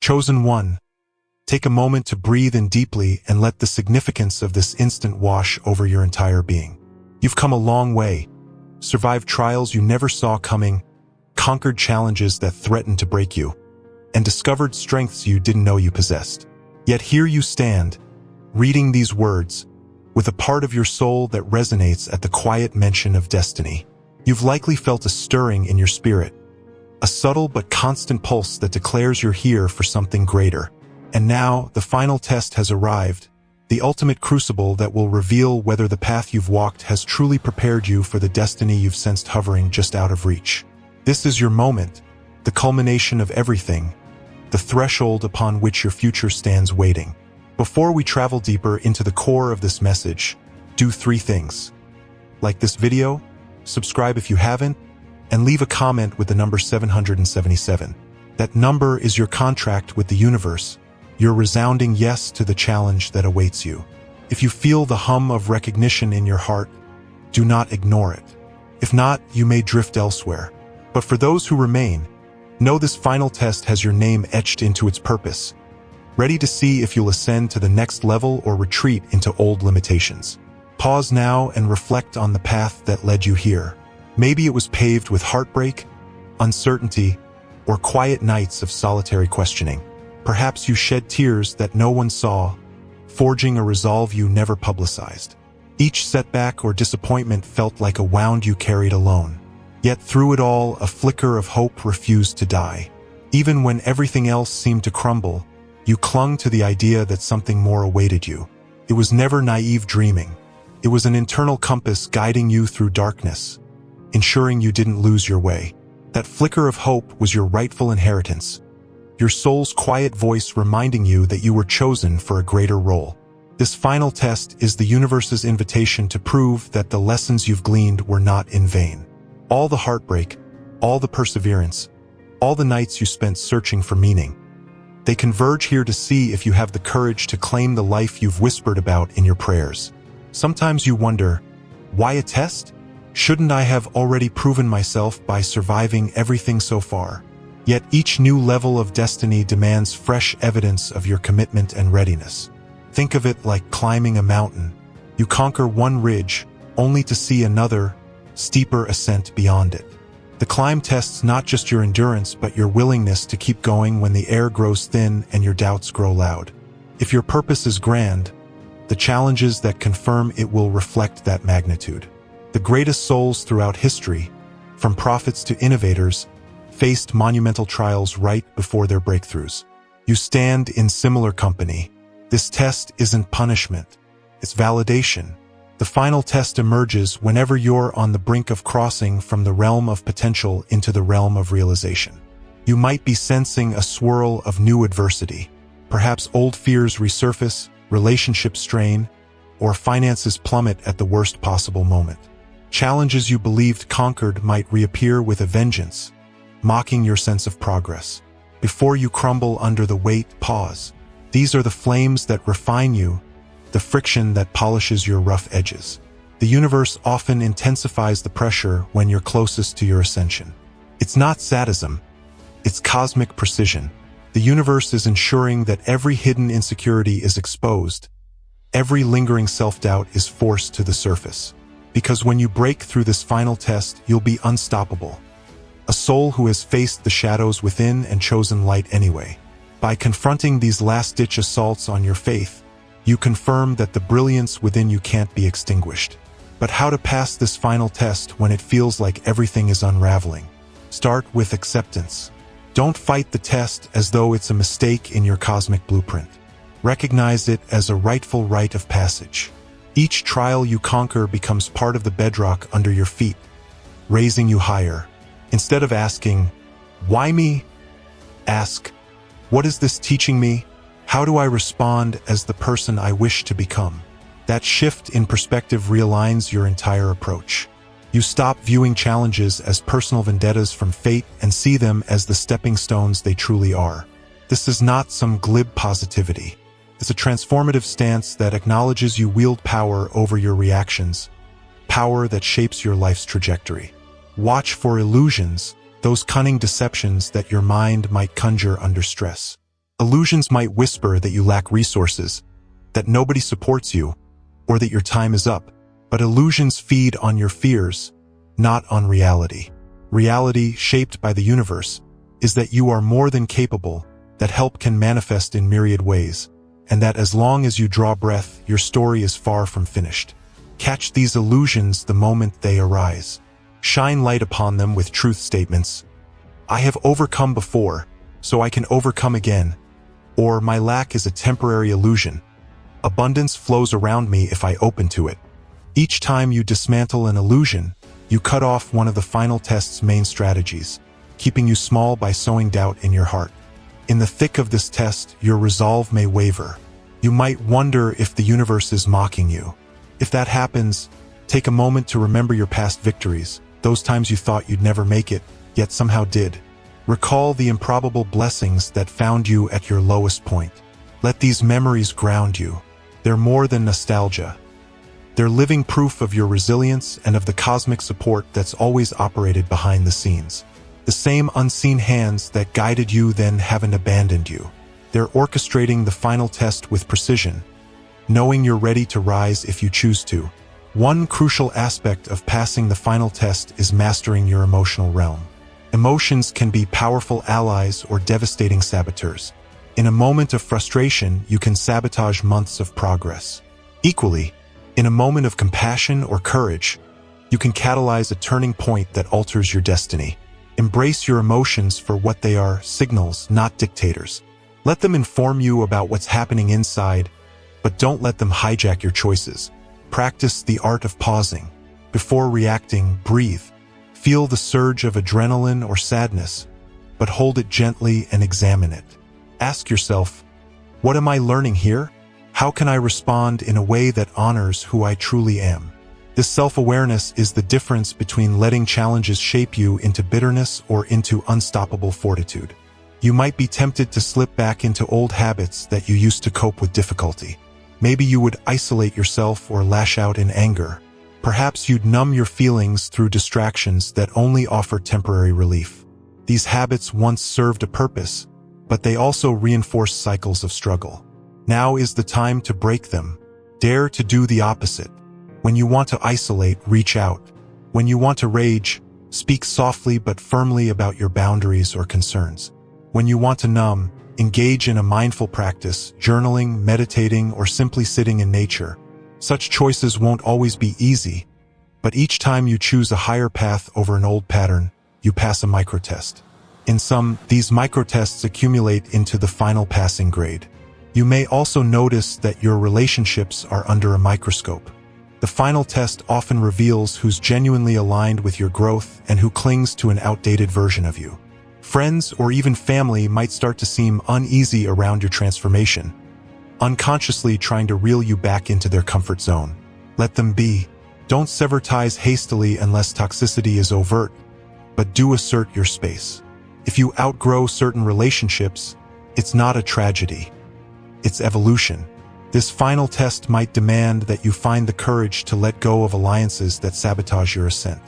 Chosen one, take a moment to breathe in deeply and let the significance of this instant wash over your entire being. You've come a long way, survived trials you never saw coming, conquered challenges that threatened to break you, and discovered strengths you didn't know you possessed. Yet here you stand, reading these words, with a part of your soul that resonates at the quiet mention of destiny. You've likely felt a stirring in your spirit, a subtle but constant pulse that declares you're here for something greater. And now, the final test has arrived, the ultimate crucible that will reveal whether the path you've walked has truly prepared you for the destiny you've sensed hovering just out of reach. This is your moment, the culmination of everything, the threshold upon which your future stands waiting. Before we travel deeper into the core of this message, do 3 things. Like this video, subscribe if you haven't, and leave a comment with the number 777. That number is your contract with the universe, your resounding yes to the challenge that awaits you. If you feel the hum of recognition in your heart, do not ignore it. If not, you may drift elsewhere. But for those who remain, know this final test has your name etched into its purpose, ready to see if you'll ascend to the next level or retreat into old limitations. Pause now and reflect on the path that led you here. Maybe it was paved with heartbreak, uncertainty, or quiet nights of solitary questioning. Perhaps you shed tears that no one saw, forging a resolve you never publicized. Each setback or disappointment felt like a wound you carried alone. Yet through it all, a flicker of hope refused to die. Even when everything else seemed to crumble, you clung to the idea that something more awaited you. It was never naive dreaming. It was an internal compass guiding you through darkness, ensuring you didn't lose your way. That flicker of hope was your rightful inheritance, your soul's quiet voice reminding you that you were chosen for a greater role. This final test is the universe's invitation to prove that the lessons you've gleaned were not in vain. All the heartbreak, all the perseverance, all the nights you spent searching for meaning, they converge here to see if you have the courage to claim the life you've whispered about in your prayers. Sometimes you wonder, why a test? Shouldn't I have already proven myself by surviving everything so far? Yet each new level of destiny demands fresh evidence of your commitment and readiness. Think of it like climbing a mountain. You conquer one ridge, only to see another, steeper ascent beyond it. The climb tests not just your endurance but your willingness to keep going when the air grows thin and your doubts grow loud. If your purpose is grand, the challenges that confirm it will reflect that magnitude. The greatest souls throughout history, from prophets to innovators, faced monumental trials right before their breakthroughs. You stand in similar company. This test isn't punishment, it's validation. The final test emerges whenever you're on the brink of crossing from the realm of potential into the realm of realization. You might be sensing a swirl of new adversity. Perhaps old fears resurface, relationships strain, or finances plummet at the worst possible moment. Challenges you believed conquered might reappear with a vengeance, mocking your sense of progress. Before you crumble under the weight, pause. These are the flames that refine you, the friction that polishes your rough edges. The universe often intensifies the pressure when you're closest to your ascension. It's not sadism, it's cosmic precision. The universe is ensuring that every hidden insecurity is exposed, every lingering self-doubt is forced to the surface. Because when you break through this final test, you'll be unstoppable. A soul who has faced the shadows within and chosen light anyway. By confronting these last-ditch assaults on your faith, you confirm that the brilliance within you can't be extinguished. But how to pass this final test when it feels like everything is unraveling? Start with acceptance. Don't fight the test as though it's a mistake in your cosmic blueprint. Recognize it as a rightful rite of passage. Each trial you conquer becomes part of the bedrock under your feet, raising you higher. Instead of asking, "Why me?" ask, "What is this teaching me? How do I respond as the person I wish to become?" That shift in perspective realigns your entire approach. You stop viewing challenges as personal vendettas from fate and see them as the stepping stones they truly are. This is not some glib positivity. It's a transformative stance that acknowledges you wield power over your reactions, power that shapes your life's trajectory. Watch for illusions, those cunning deceptions that your mind might conjure under stress. Illusions might whisper that you lack resources, that nobody supports you, or that your time is up. But illusions feed on your fears, not on reality. Reality, shaped by the universe, is that you are more than capable, that help can manifest in myriad ways, and that as long as you draw breath, your story is far from finished. Catch these illusions the moment they arise. Shine light upon them with truth statements. I have overcome before, so I can overcome again. Or my lack is a temporary illusion. Abundance flows around me if I open to it. Each time you dismantle an illusion, you cut off one of the final test's main strategies, keeping you small by sowing doubt in your heart. In the thick of this test, your resolve may waver. You might wonder if the universe is mocking you. If that happens, take a moment to remember your past victories, those times you thought you'd never make it, yet somehow did. Recall the improbable blessings that found you at your lowest point. Let these memories ground you. They're more than nostalgia. They're living proof of your resilience and of the cosmic support that's always operated behind the scenes. The same unseen hands that guided you then haven't abandoned you. They're orchestrating the final test with precision, knowing you're ready to rise if you choose to. One crucial aspect of passing the final test is mastering your emotional realm. Emotions can be powerful allies or devastating saboteurs. In a moment of frustration, you can sabotage months of progress. Equally, in a moment of compassion or courage, you can catalyze a turning point that alters your destiny. Embrace your emotions for what they are, signals, not dictators. Let them inform you about what's happening inside, but don't let them hijack your choices. Practice the art of pausing. Before reacting, breathe. Feel the surge of adrenaline or sadness, but hold it gently and examine it. Ask yourself, what am I learning here? How can I respond in a way that honors who I truly am? This self-awareness is the difference between letting challenges shape you into bitterness or into unstoppable fortitude. You might be tempted to slip back into old habits that you used to cope with difficulty. Maybe you would isolate yourself or lash out in anger. Perhaps you'd numb your feelings through distractions that only offer temporary relief. These habits once served a purpose, but they also reinforce cycles of struggle. Now is the time to break them. Dare to do the opposite. When you want to isolate, reach out. When you want to rage, speak softly but firmly about your boundaries or concerns. When you want to numb, engage in a mindful practice, journaling, meditating, or simply sitting in nature. Such choices won't always be easy, but each time you choose a higher path over an old pattern, you pass a microtest. In sum, these microtests accumulate into the final passing grade. You may also notice that your relationships are under a microscope. The final test often reveals who's genuinely aligned with your growth and who clings to an outdated version of you. Friends or even family might start to seem uneasy around your transformation, unconsciously trying to reel you back into their comfort zone. Let them be. Don't sever ties hastily unless toxicity is overt, but do assert your space. If you outgrow certain relationships, it's not a tragedy. It's evolution. This final test might demand that you find the courage to let go of alliances that sabotage your ascent.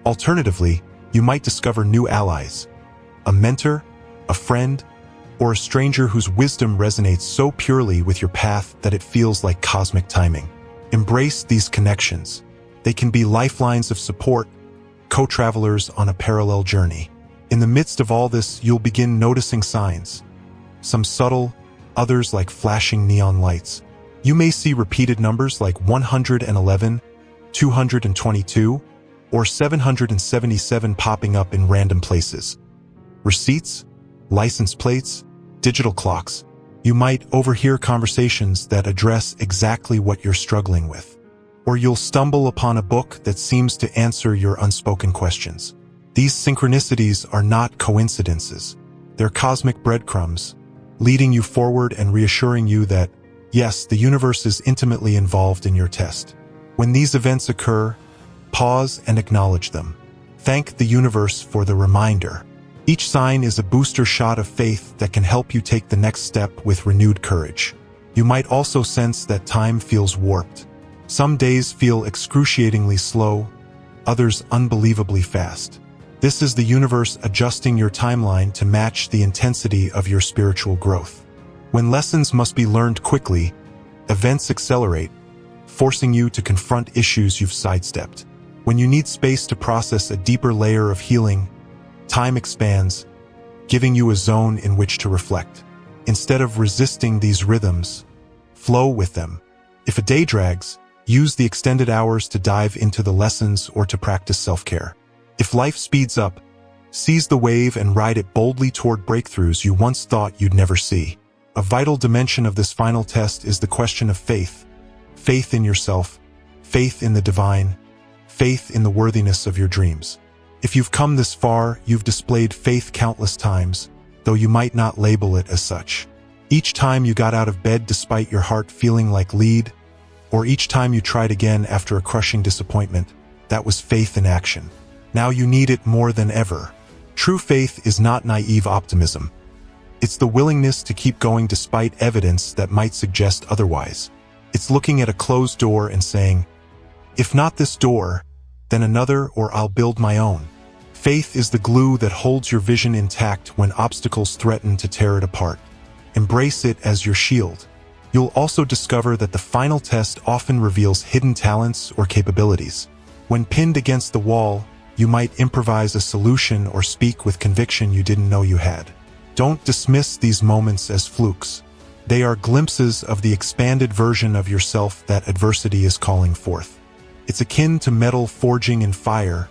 Alternatively, you might discover new allies, a mentor, a friend, or a stranger whose wisdom resonates so purely with your path that it feels like cosmic timing. Embrace these connections. They can be lifelines of support, co-travelers on a parallel journey. In the midst of all this, you'll begin noticing signs. Some subtle, others like flashing neon lights. You may see repeated numbers like 111, 222, or 777 popping up in random places. Receipts, license plates, digital clocks. You might overhear conversations that address exactly what you're struggling with. Or you'll stumble upon a book that seems to answer your unspoken questions. These synchronicities are not coincidences. They're cosmic breadcrumbs, leading you forward and reassuring you that, yes, the universe is intimately involved in your test. When these events occur, pause and acknowledge them. Thank the universe for the reminder. Each sign is a booster shot of faith that can help you take the next step with renewed courage. You might also sense that time feels warped. Some days feel excruciatingly slow, others unbelievably fast. This is the universe adjusting your timeline to match the intensity of your spiritual growth. When lessons must be learned quickly, events accelerate, forcing you to confront issues you've sidestepped. When you need space to process a deeper layer of healing, time expands, giving you a zone in which to reflect. Instead of resisting these rhythms, flow with them. If a day drags, use the extended hours to dive into the lessons or to practice self-care. If life speeds up, seize the wave and ride it boldly toward breakthroughs you once thought you'd never see. A vital dimension of this final test is the question of faith. Faith in yourself, faith in the divine, faith in the worthiness of your dreams. If you've come this far, you've displayed faith countless times, though you might not label it as such. Each time you got out of bed despite your heart feeling like lead, or each time you tried again after a crushing disappointment, that was faith in action. Now you need it more than ever. True faith is not naive optimism. It's the willingness to keep going despite evidence that might suggest otherwise. It's looking at a closed door and saying, if not this door, then another, or I'll build my own. Faith is the glue that holds your vision intact when obstacles threaten to tear it apart. Embrace it as your shield. You'll also discover that the final test often reveals hidden talents or capabilities. When pinned against the wall, you might improvise a solution or speak with conviction you didn't know you had. Don't dismiss these moments as flukes. They are glimpses of the expanded version of yourself that adversity is calling forth. It's akin to metal forging in fire,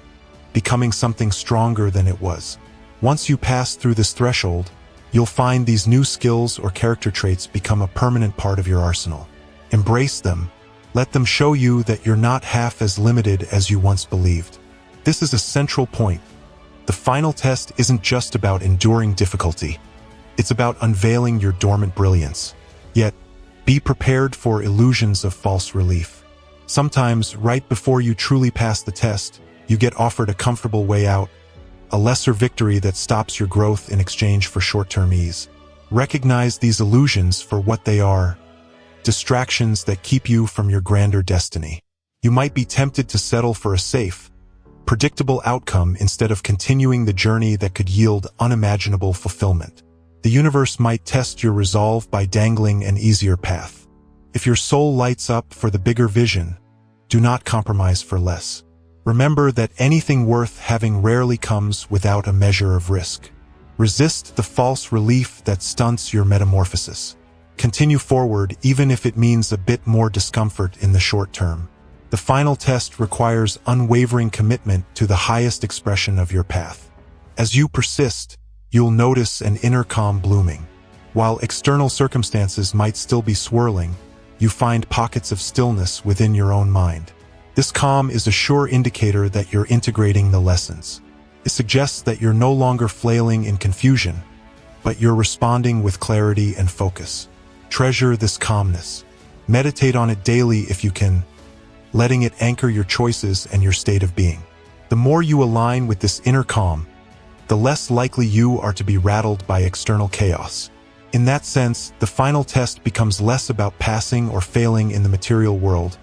becoming something stronger than it was. Once you pass through this threshold, you'll find these new skills or character traits become a permanent part of your arsenal. Embrace them. Let them show you that you're not half as limited as you once believed. This is a central point. The final test isn't just about enduring difficulty. It's about unveiling your dormant brilliance. Yet, be prepared for illusions of false relief. Sometimes, right before you truly pass the test, you get offered a comfortable way out, a lesser victory that stops your growth in exchange for short-term ease. Recognize these illusions for what they are, distractions that keep you from your grander destiny. You might be tempted to settle for a safe, predictable outcome instead of continuing the journey that could yield unimaginable fulfillment. The universe might test your resolve by dangling an easier path. If your soul lights up for the bigger vision, do not compromise for less. Remember that anything worth having rarely comes without a measure of risk. Resist the false relief that stunts your metamorphosis. Continue forward even if it means a bit more discomfort in the short term. The final test requires unwavering commitment to the highest expression of your path. As you persist, you'll notice an inner calm blooming. While external circumstances might still be swirling, you find pockets of stillness within your own mind. This calm is a sure indicator that you're integrating the lessons. It suggests that you're no longer flailing in confusion, but you're responding with clarity and focus. Treasure this calmness. Meditate on it daily if you can, letting it anchor your choices and your state of being. The more you align with this inner calm, the less likely you are to be rattled by external chaos. In that sense, the final test becomes less about passing or failing in the material world,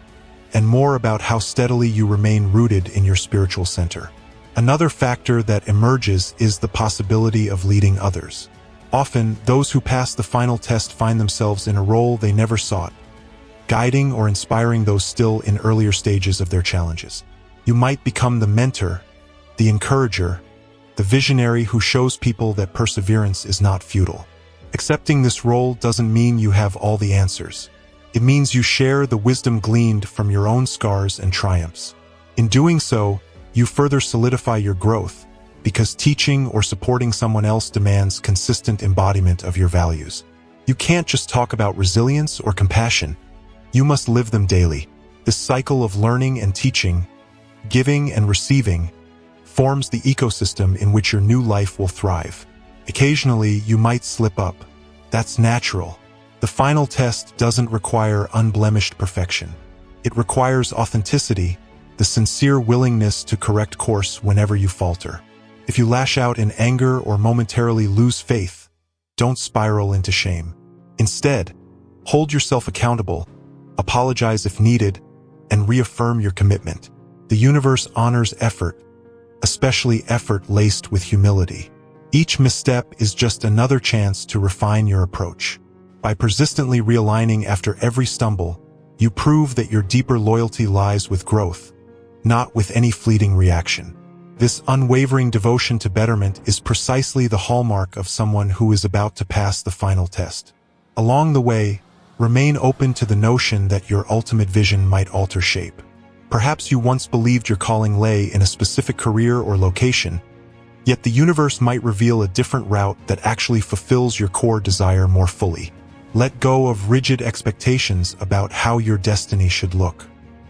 and more about how steadily you remain rooted in your spiritual center. Another factor that emerges is the possibility of leading others. Often, those who pass the final test find themselves in a role they never sought, guiding or inspiring those still in earlier stages of their challenges. You might become the mentor, the encourager, the visionary who shows people that perseverance is not futile. Accepting this role doesn't mean you have all the answers. It means you share the wisdom gleaned from your own scars and triumphs. In doing so, you further solidify your growth, because teaching or supporting someone else demands consistent embodiment of your values. You can't just talk about resilience or compassion. You must live them daily. This cycle of learning and teaching, giving and receiving, forms the ecosystem in which your new life will thrive. Occasionally, you might slip up. That's natural. The final test doesn't require unblemished perfection. It requires authenticity, the sincere willingness to correct course whenever you falter. If you lash out in anger or momentarily lose faith, don't spiral into shame. Instead, hold yourself accountable, apologize if needed, and reaffirm your commitment. The universe honors effort, especially effort laced with humility. Each misstep is just another chance to refine your approach. By persistently realigning after every stumble, you prove that your deeper loyalty lies with growth, not with any fleeting reaction. This unwavering devotion to betterment is precisely the hallmark of someone who is about to pass the final test. Along the way, remain open to the notion that your ultimate vision might alter shape. Perhaps you once believed your calling lay in a specific career or location, yet the universe might reveal a different route that actually fulfills your core desire more fully. Let go of rigid expectations about how your destiny should look.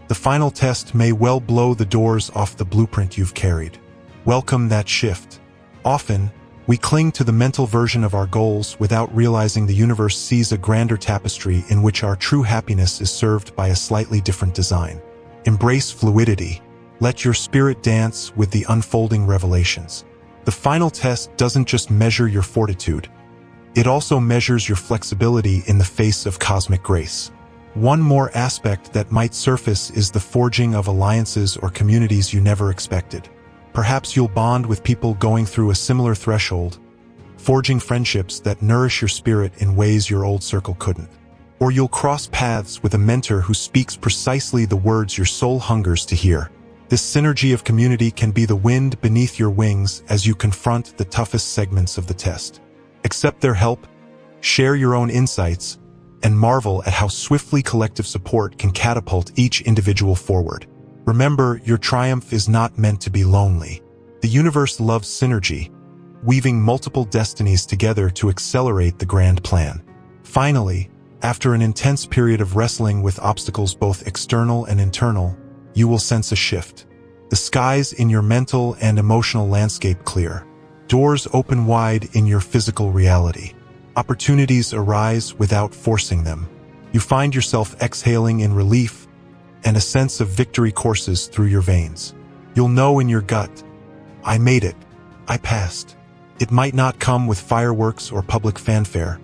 The final test may well blow the doors off the blueprint you've carried. Welcome that shift. Often, we cling to the mental version of our goals without realizing the universe sees a grander tapestry in which our true happiness is served by a slightly different design. Embrace fluidity. Let your spirit dance with the unfolding revelations. The final test doesn't just measure your fortitude. It also measures your flexibility in the face of cosmic grace. One more aspect that might surface is the forging of alliances or communities you never expected. Perhaps you'll bond with people going through a similar threshold, forging friendships that nourish your spirit in ways your old circle couldn't. Or you'll cross paths with a mentor who speaks precisely the words your soul hungers to hear. This synergy of community can be the wind beneath your wings as you confront the toughest segments of the test. Accept their help, share your own insights, and marvel at how swiftly collective support can catapult each individual forward. Remember, your triumph is not meant to be lonely. The universe loves synergy, weaving multiple destinies together to accelerate the grand plan. Finally, after an intense period of wrestling with obstacles both external and internal, you will sense a shift. The skies in your mental and emotional landscape clear. Doors open wide in your physical reality. Opportunities arise without forcing them. You find yourself exhaling in relief, and a sense of victory courses through your veins. You'll know in your gut, I made it. I passed. It might not come with fireworks or public fanfare,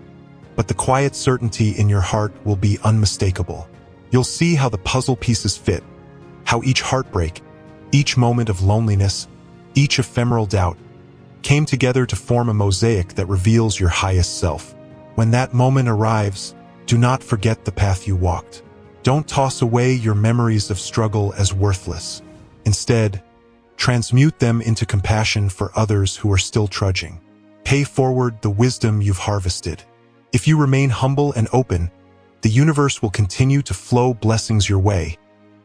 but the quiet certainty in your heart will be unmistakable. You'll see how the puzzle pieces fit, how each heartbreak, each moment of loneliness, each ephemeral doubt, came together to form a mosaic that reveals your highest self. When that moment arrives, do not forget the path you walked. Don't toss away your memories of struggle as worthless. Instead, transmute them into compassion for others who are still trudging. Pay forward the wisdom you've harvested. If you remain humble and open, the universe will continue to flow blessings your way,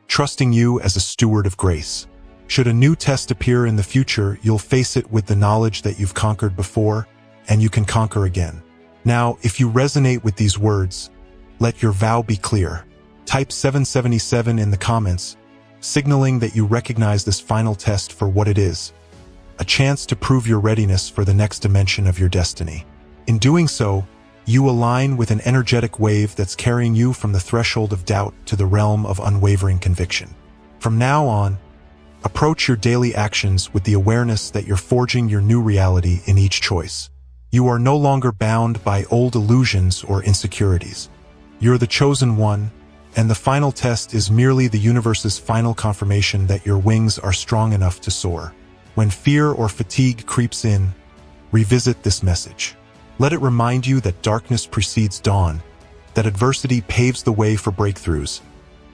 trusting you as a steward of grace. Should a new test appear in the future, you'll face it with the knowledge that you've conquered before, and you can conquer again. Now, if you resonate with these words, let your vow be clear. Type 777 in the comments, signaling that you recognize this final test for what it is, a chance to prove your readiness for the next dimension of your destiny. In doing so, you align with an energetic wave that's carrying you from the threshold of doubt to the realm of unwavering conviction. From now on, approach your daily actions with the awareness that you're forging your new reality in each choice. You are no longer bound by old illusions or insecurities. You're the chosen one, and the final test is merely the universe's final confirmation that your wings are strong enough to soar. When fear or fatigue creeps in, revisit this message. Let it remind you that darkness precedes dawn, that adversity paves the way for breakthroughs,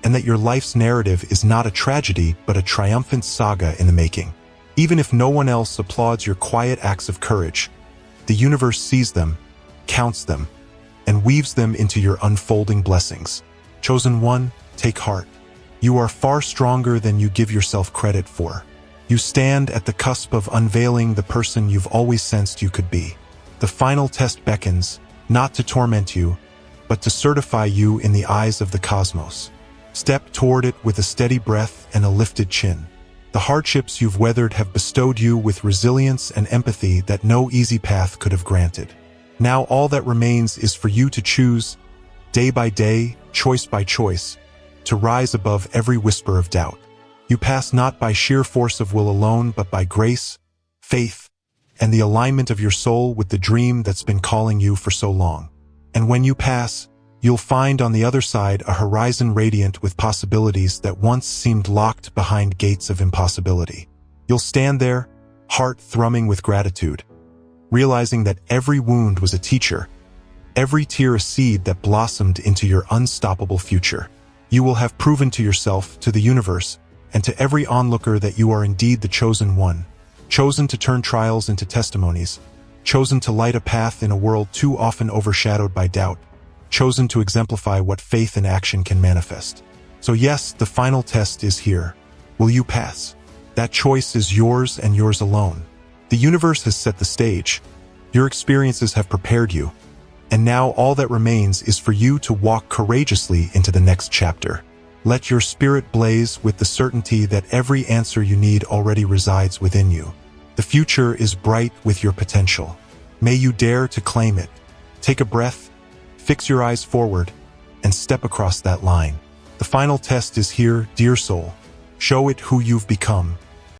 and that your life's narrative is not a tragedy but a triumphant saga in the making. Even if no one else applauds your quiet acts of courage, the universe sees them, counts them, and weaves them into your unfolding blessings. Chosen one, take heart. You are far stronger than you give yourself credit for. You stand at the cusp of unveiling the person you've always sensed you could be. The final test beckons, not to torment you, but to certify you in the eyes of the cosmos. Step toward it with a steady breath and a lifted chin. The hardships you've weathered have bestowed you with resilience and empathy that no easy path could have granted. Now all that remains is for you to choose, day by day, choice by choice, to rise above every whisper of doubt. You pass not by sheer force of will alone, but by grace, faith, and the alignment of your soul with the dream that's been calling you for so long. And when you pass, you'll find on the other side a horizon radiant with possibilities that once seemed locked behind gates of impossibility. You'll stand there, heart thrumming with gratitude, realizing that every wound was a teacher, every tear a seed that blossomed into your unstoppable future. You will have proven to yourself, to the universe, and to every onlooker that you are indeed the chosen one, chosen to turn trials into testimonies, chosen to light a path in a world too often overshadowed by doubt, chosen to exemplify what faith in action can manifest. So yes, the final test is here. Will you pass? That choice is yours and yours alone. The universe has set the stage. Your experiences have prepared you. And now all that remains is for you to walk courageously into the next chapter. Let your spirit blaze with the certainty that every answer you need already resides within you. The future is bright with your potential. May you dare to claim it. Take a breath, fix your eyes forward, and step across that line. The final test is here, dear soul. Show it who you've become,